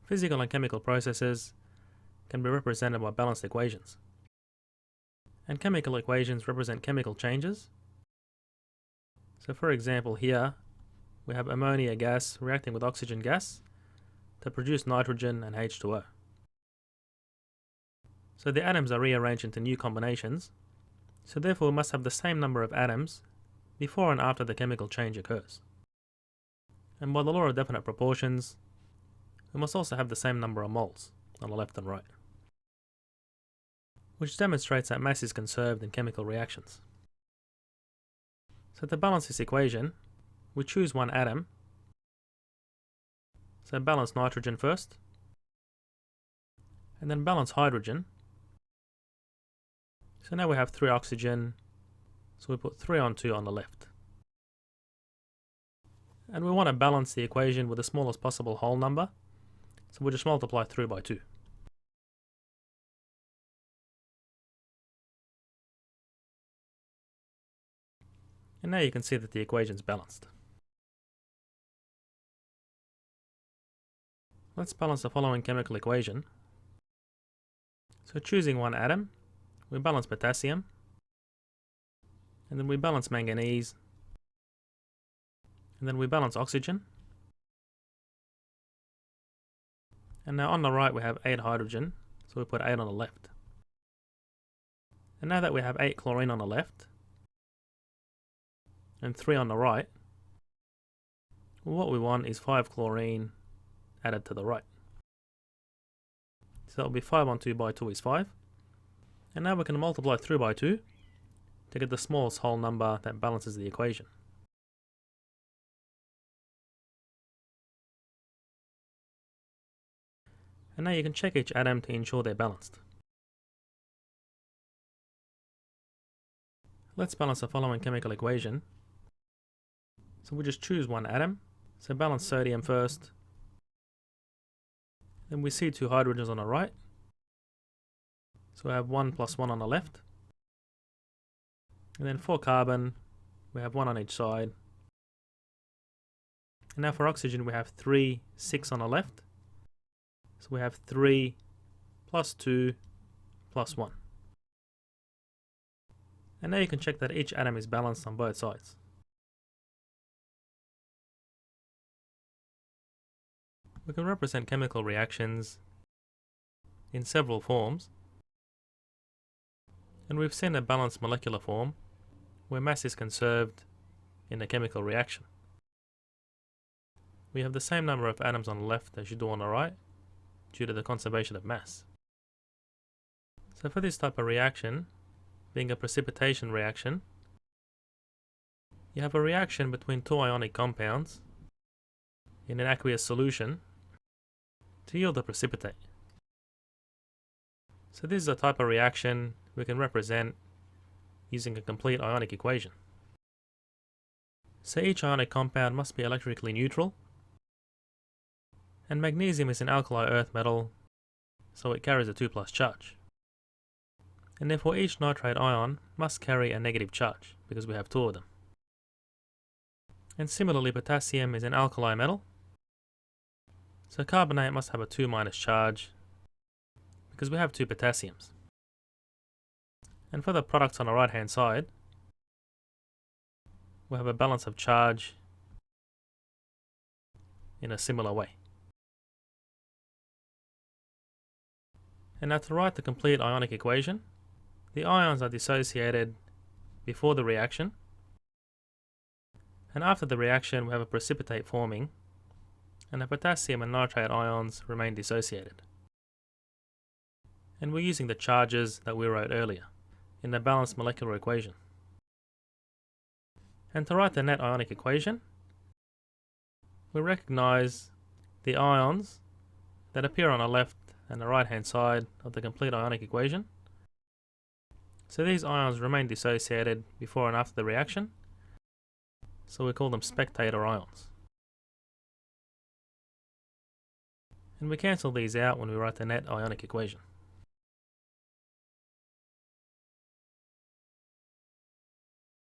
Physical and chemical processes can be represented by balanced equations. And chemical equations represent chemical changes. So for example here, we have ammonia gas reacting with oxygen gas to produce nitrogen and H2O. So the atoms are rearranged into new combinations, so therefore we must have the same number of atoms before and after the chemical change occurs. And by the law of definite proportions, we must also have the same number of moles on the left and right, which demonstrates that mass is conserved in chemical reactions. So to balance this equation, we choose one atom. So balance nitrogen first, and then balance hydrogen. So now we have 3 oxygen, so we put 3 on 2 on the left. And we want to balance the equation with the smallest possible whole number, so we'll just multiply through by 2. And now you can see that the equation is balanced. Let's balance the following chemical equation. So choosing one atom, we balance potassium, and then we balance manganese, and then we balance oxygen. And now on the right we have 8 hydrogen, so we put 8 on the left. And now that we have 8 chlorine on the left, and 3 on the right, well, what we want is 5 chlorine added to the right. So that will be 5 on 2 by 2 is 5. And now we can multiply through by 2 to get the smallest whole number that balances the equation. And now you can check each atom to ensure they're balanced. Let's balance the following chemical equation. So we just choose one atom. So balance sodium first. Then we see 2 hydrogens on the right. So we have 1 plus 1 on the left. And then for carbon, we have 1 on each side. And now for oxygen, we have 3, 6 on the left. So we have 3 plus 2 plus 1. And now you can check that each atom is balanced on both sides. We can represent chemical reactions in several forms. And we've seen a balanced molecular form where mass is conserved in a chemical reaction. We have the same number of atoms on the left as you do on the right due to the conservation of mass. So for this type of reaction, being a precipitation reaction, you have a reaction between 2 ionic compounds in an aqueous solution to yield a precipitate. So this is a type of reaction we can represent using a complete ionic equation. So each ionic compound must be electrically neutral, and magnesium is an alkali earth metal, so it carries a 2+ charge. And therefore each nitrate ion must carry a negative charge, because we have 2 of them. And similarly, potassium is an alkali metal, so carbonate must have a 2- charge, because we have 2 potassiums. And for the products on the right hand side, we have a balance of charge in a similar way. And now to write the complete ionic equation, the ions are dissociated before the reaction, and after the reaction we have a precipitate forming, and the potassium and nitrate ions remain dissociated. And we're using the charges that we wrote earlier in the balanced molecular equation. And to write the net ionic equation, we recognize the ions that appear on the left and the right hand side of the complete ionic equation. So these ions remain dissociated before and after the reaction, so we call them spectator ions. And we cancel these out when we write the net ionic equation.